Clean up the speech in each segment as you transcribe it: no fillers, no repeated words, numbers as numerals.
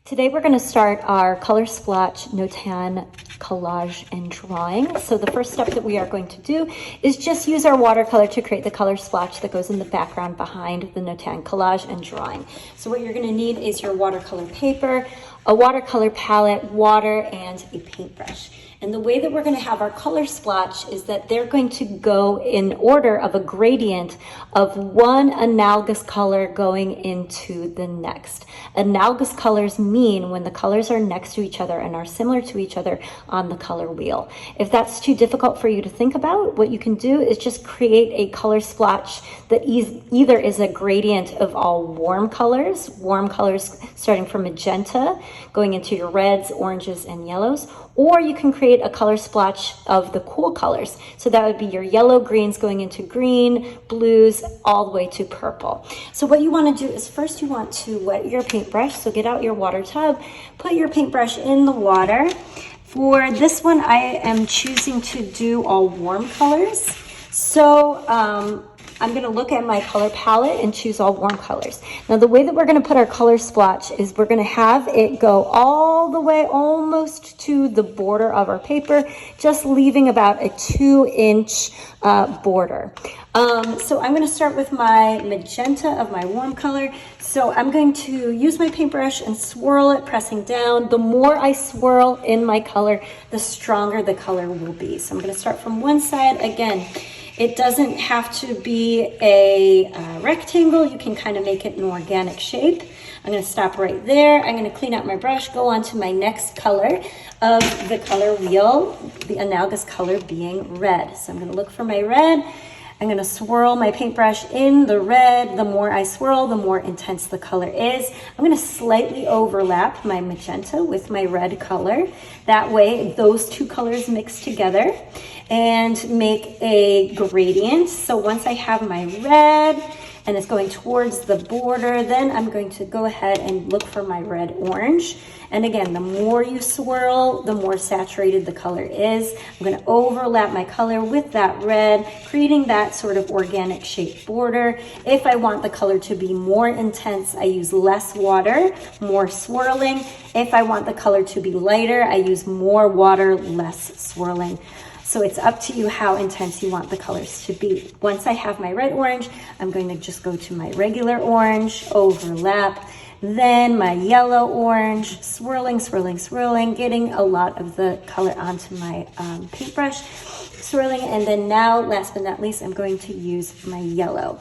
Today we're going to start our Color Splotch Notan collage and drawing. So the first step that we are going to do is just use our watercolor to create the color splotch that goes in the background behind the Notan collage and drawing. So what you're going to need is your watercolor paper, a watercolor palette, water, and a paintbrush. And the way that we're going to have our color splotch is that they're going to go in order of a gradient of one analogous color going into the next. Analogous colors mean when the colors are next to each other and are similar to each other on the color wheel. If that's too difficult for you to think about, what you can do is just create a color splotch that either is a gradient of all warm colors starting from magenta, going into your reds, oranges, and yellows, or you can create a color splotch of the cool colors. So that would be your yellow greens going into green, blues, all the way to purple. So what you want to do is first you want to wet your paintbrush. So get out your water tub, put your paintbrush in the water. For this one, I am choosing to do all warm colors. So I'm going to look at my color palette and choose all warm colors. Now the way that we're going to put our color splotch is we're going to have it go all the way almost to the border of our paper, just leaving about a 2-inch border. So I'm going to start with my magenta of my warm color. So I'm going to use my paintbrush and swirl it, pressing down. The more I swirl in my color, the stronger the color will be. So I'm going to start from one side. Again, it doesn't have to be a rectangle. You can kind of make it an organic shape. I'm going to stop right there. I'm going to clean out my brush, go on to my next color of the color wheel, the analogous color being red. So I'm going to look for my red. I'm going to swirl my paintbrush in the red. The more I swirl, the more intense the color is. I'm going to slightly overlap my magenta with my red color. That way, those two colors mix together and make a gradient. So once I have my red and it's going towards the border, then I'm going to go ahead and look for my red orange. And again, the more you swirl, the more saturated the color is. I'm going to overlap my color with that red, creating that sort of organic shaped border. If I want the color to be more intense, I use less water, more swirling. If I want the color to be lighter, I use more water, less swirling. So it's up to you how intense you want the colors to be. Once I have my red orange, I'm going to just go to my regular orange, overlap, then my yellow orange, swirling, swirling, swirling, getting a lot of the color onto my paintbrush, swirling, and then now, last but not least, I'm going to use my yellow.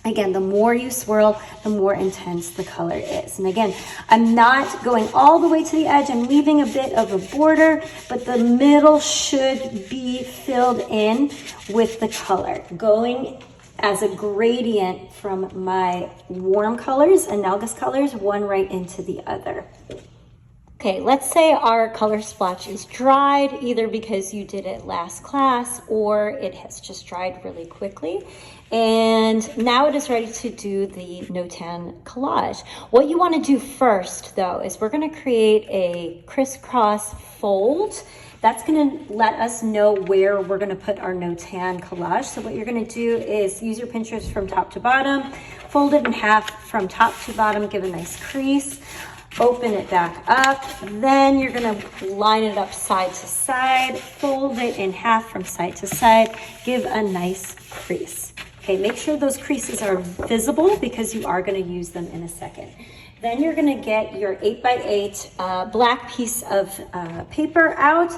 Again, the more you swirl, the more intense the color is. And again, I'm not going all the way to the edge. I'm leaving a bit of a border, but the middle should be filled in with the color, going as a gradient from my warm colors, analogous colors, one right into the other. Okay, let's say our color splotch is dried, either because you did it last class or it has just dried really quickly. And now it is ready to do the Notan collage. What you want to do first, though, is we're going to create a crisscross fold. That's going to let us know where we're going to put our Notan collage. So what you're going to do is use your pinchers from top to bottom, fold it in half from top to bottom, give a nice crease. Open it back up, then you're gonna line it up side to side, fold it in half from side to side, give a nice crease. Okay, make sure those creases are visible because you are gonna use them in a second. Then you're gonna get your 8x8 black piece of paper out.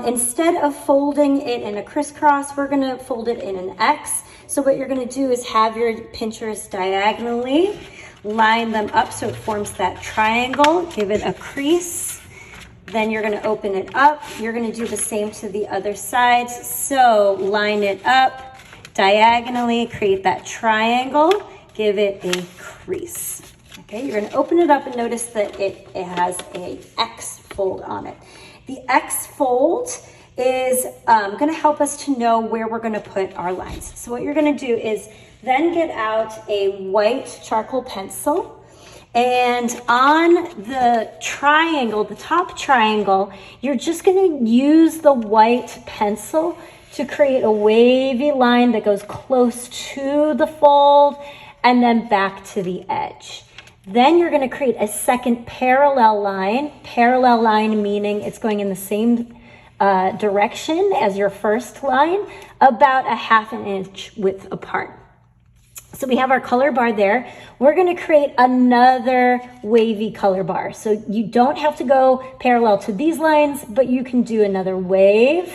Instead of folding it in a crisscross, we're gonna fold it in an X. So what you're gonna do is have your pinchers diagonally, line them up so it forms that triangle, give it a crease. Then you're gonna open it up. You're gonna do the same to the other sides. So line it up diagonally, create that triangle, give it a crease. Okay, you're gonna open it up and notice that it has a X fold on it. The X fold is gonna help us to know where we're gonna put our lines. So what you're gonna do is then get out a white charcoal pencil, and on the triangle, the top triangle, you're just gonna use the white pencil to create a wavy line that goes close to the fold and then back to the edge. Then you're going to create a second parallel line meaning it's going in the same direction as your first line, about a ½ inch width apart. So we have our color bar there. We're going to create another wavy color bar. So you don't have to go parallel to these lines, but you can do another wave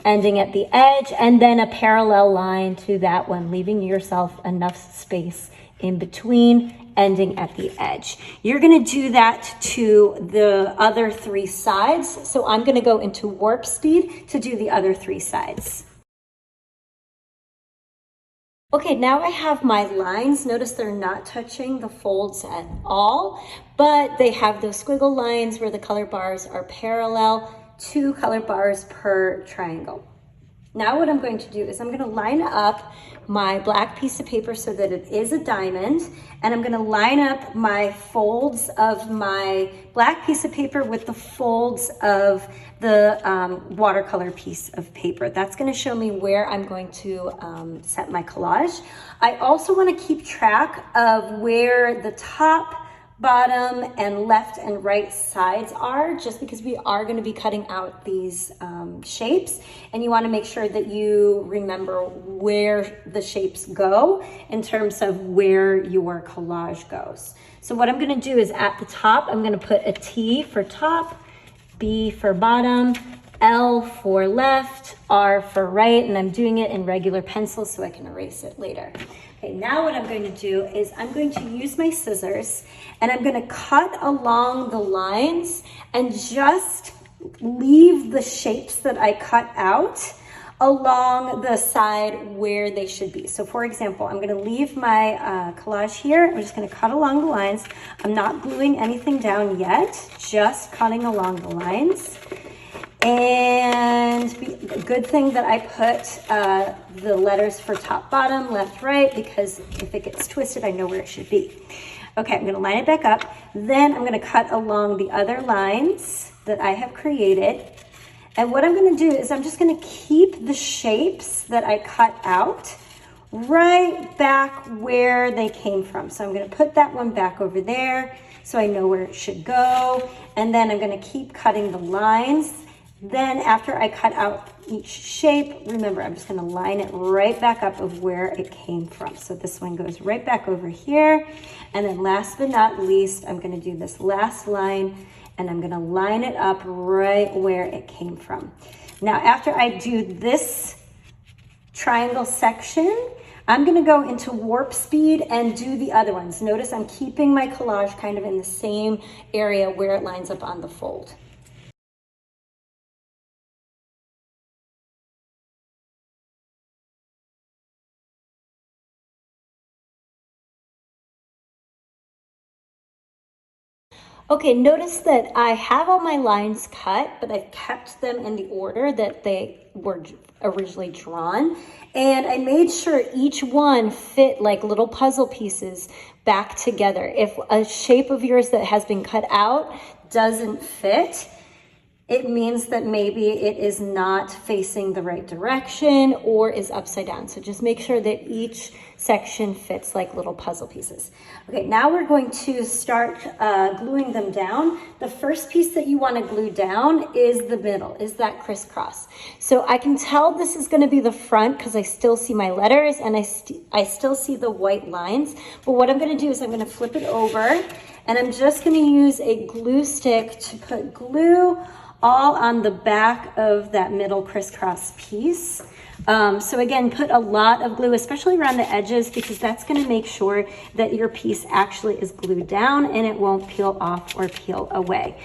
ending at the edge, and then a parallel line to that one, leaving yourself enough space in between, ending at the edge. You're going to do that to the other 3 sides. So I'm going to go into warp speed to do the other 3 sides. Okay, now I have my lines. Notice they're not touching the folds at all, but they have those squiggle lines where the color bars are parallel, 2 color bars per triangle. Now what I'm going to do is I'm going to line up my black piece of paper so that it is a diamond, and I'm going to line up my folds of my black piece of paper with the folds of the watercolor piece of paper. That's going to show me where I'm going to set my collage. I also want to keep track of where the top, bottom, and left and right sides are, just because we are going to be cutting out these shapes, and you want to make sure that you remember where the shapes go in terms of where your collage goes. So what I'm going to do is at the top, I'm going to put a T for top, B for bottom, L for left, R for right, and I'm doing it in regular pencil so I can erase it later. Okay, now what I'm going to do is I'm going to use my scissors and I'm going to cut along the lines and just leave the shapes that I cut out along the side where they should be. So for example, I'm going to leave my collage here. I'm just going to cut along the lines. I'm not gluing anything down yet, just cutting along the lines. And a good thing that I put the letters for top, bottom, left, right, because if it gets twisted, I know where it should be. Okay, I'm going to line it back up. Then I'm going to cut along the other lines that I have created. And what I'm going to do is I'm just going to keep the shapes that I cut out right back where they came from. So I'm going to put that one back over there so I know where it should go. And then I'm going to keep cutting the lines. Then after I cut out each shape, remember, I'm just going to line it right back up of where it came from. So this one goes right back over here. And then last but not least, I'm going to do this last line and I'm going to line it up right where it came from. Now, after I do this triangle section, I'm going to go into warp speed and do the other ones. Notice I'm keeping my collage kind of in the same area where it lines up on the fold. Okay, notice that I have all my lines cut, but I've kept them in the order that they were originally drawn. And I made sure each one fit like little puzzle pieces back together. If a shape of yours that has been cut out doesn't fit, it means that maybe it is not facing the right direction or is upside down. So just make sure that each section fits like little puzzle pieces. Okay, now we're going to start gluing them down. The first piece that you want to glue down is the middle, is that crisscross. So I can tell this is going to be the front because I still see my letters and I still see the white lines. But what I'm going to do is I'm going to flip it over and I'm just going to use a glue stick to put glue all on the back of that middle crisscross piece. So again, put a lot of glue, especially around the edges, because that's going to make sure that your piece actually is glued down and it won't peel off or peel away.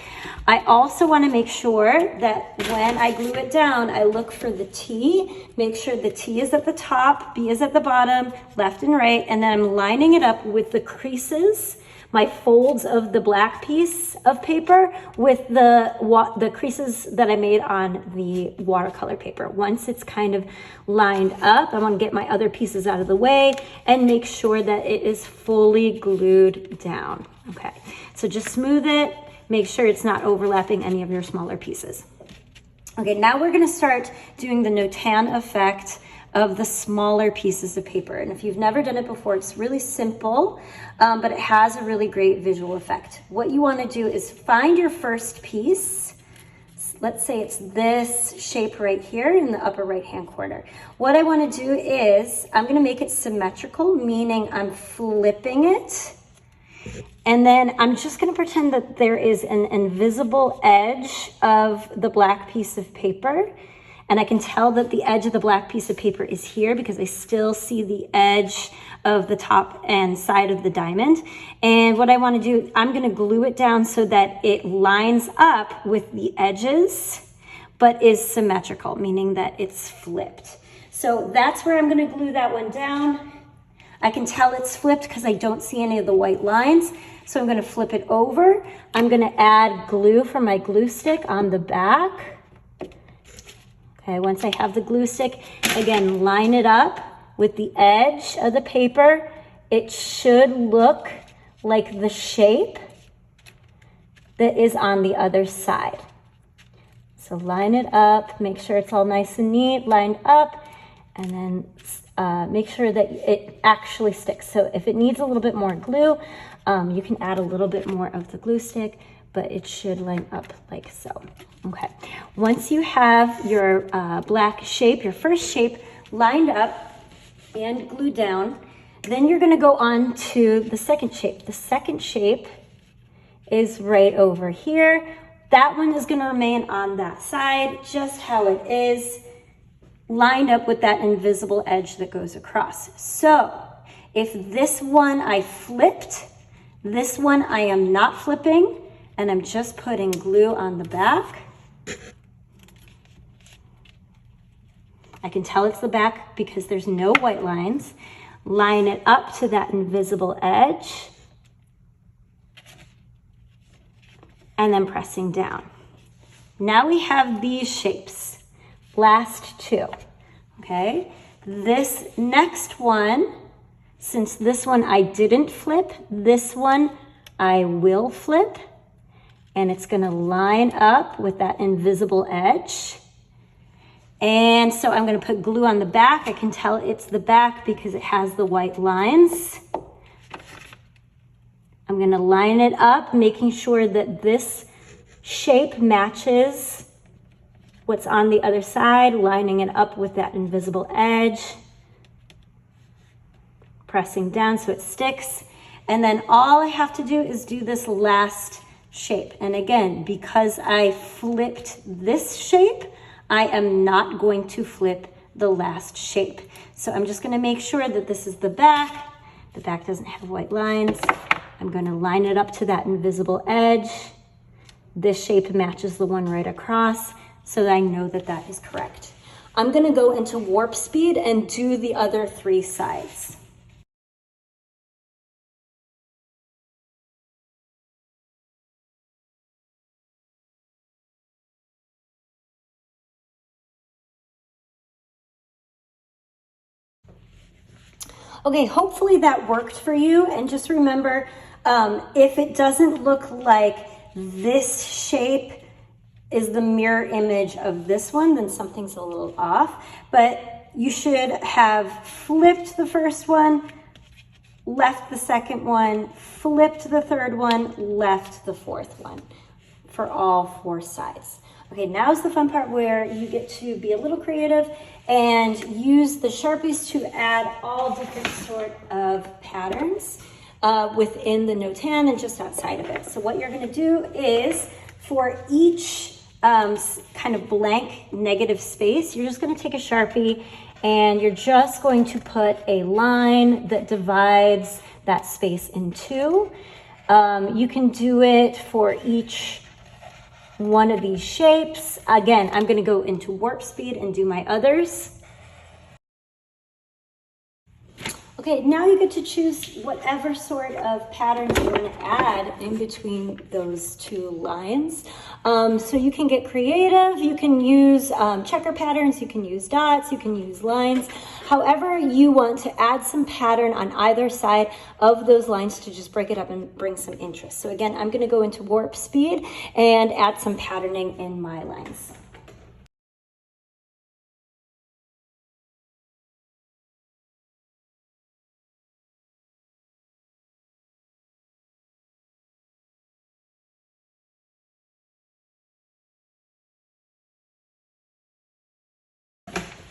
I also want to make sure that when I glue it down, I look for the T, make sure the T is at the top, B is at the bottom, left and right, and then I'm lining it up with the creases, my folds of the black piece of paper with the creases that I made on the watercolor paper. Once it's kind of lined up, I want to get my other pieces out of the way and make sure that it is fully glued down. Okay, so just smooth it, make sure it's not overlapping any of your smaller pieces. Okay, now we're going to start doing the Notan effect of the smaller pieces of paper. And if you've never done it before, it's really simple, but it has a really great visual effect. What you want to do is find your first piece. Let's say it's this shape right here in the upper right-hand corner. What I want to do is I'm going to make it symmetrical, meaning I'm flipping it. And then I'm just going to pretend that there is an invisible edge of the black piece of paper. And I can tell that the edge of the black piece of paper is here because I still see the edge of the top and side of the diamond. And what I want to do, I'm going to glue it down so that it lines up with the edges, but is symmetrical, meaning that it's flipped. So that's where I'm going to glue that one down. I can tell it's flipped because I don't see any of the white lines. So I'm going to flip it over. I'm going to add glue from my glue stick on the back. Okay, once I have the glue stick, again, line it up with the edge of the paper. It should look like the shape that is on the other side. So line it up, make sure it's all nice and neat, lined up, and then make sure that it actually sticks. So if it needs a little bit more glue, you can add a little bit more of the glue stick, but it should line up like so. Okay, once you have your black shape, your first shape lined up and glued down, then you're gonna go on to the second shape. The second shape is right over here. That one is gonna remain on that side, just how it is, lined up with that invisible edge that goes across. So if this one I flipped, this one I am not flipping, and I'm just putting glue on the back. I can tell it's the back because there's no white lines. Line it up to that invisible edge. And then pressing down. Now we have these shapes. Last two, okay? This next one, since this one I didn't flip, this one I will flip. And it's gonna line up with that invisible edge. And so I'm gonna put glue on the back. I can tell it's the back because it has the white lines. I'm gonna line it up, making sure that this shape matches what's on the other side, lining it up with that invisible edge. Pressing down so it sticks. And then all I have to do is do this last shape. And again, because I flipped this shape, I am not going to flip the last shape. So I'm just gonna make sure that this is the back. The back doesn't have white lines. I'm gonna line it up to that invisible edge. This shape matches the one right across, so that I know that that is correct. I'm gonna go into warp speed and do the other three sides. Okay, hopefully that worked for you. And just remember, if it doesn't look like this shape is the mirror image of this one, then something's a little off. But you should have flipped the first one, left the second one, flipped the third one, left the fourth one for all four sides. Okay, now's the fun part where you get to be a little creative and use the Sharpies to add all different sort of patterns within the Notan and just outside of it. So what you're gonna do is for each kind of blank negative space, you're just gonna take a Sharpie and you're just going to put a line that divides that space in two. You can do it for each one of these shapes. Again, I'm going to go into warp speed and do my others. Okay, now you get to choose whatever sort of patterns you want to add in between those two lines. So you can get creative, you can use checker patterns, you can use dots, you can use lines. However you want to add some pattern on either side of those lines to just break it up and bring some interest. So again, I'm going to go into warp speed and add some patterning in my lines.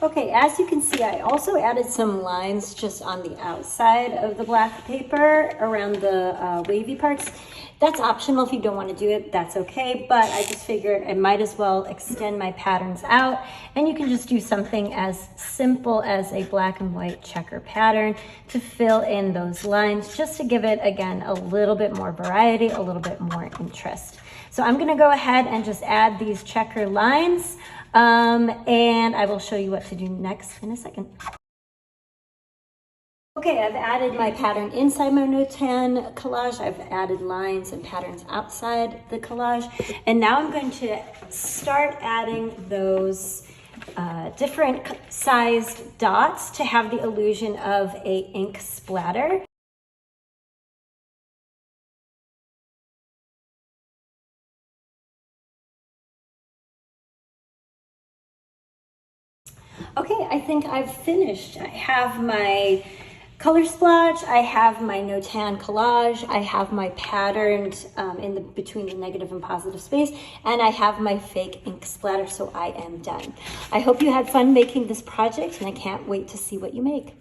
Okay, as you can see, I also added some lines just on the outside of the black paper around the wavy parts. That's optional if you don't want to do it, that's okay, but I just figured I might as well extend my patterns out, and you can just do something as simple as a black and white checker pattern to fill in those lines, just to give it, again, a little bit more variety, a little bit more interest. So I'm going to go ahead and just add these checker lines. And I will show you what to do next in a second. Okay, I've added my pattern inside my Notan collage. I've added lines and patterns outside the collage. And now I'm going to start adding those different sized dots to have the illusion of a ink splatter. Okay, I think I've finished. I have my color splotch, I have my Notan collage, I have my patterns between the negative and positive space, and I have my fake ink splatter, so I am done. I hope you had fun making this project, and I can't wait to see what you make.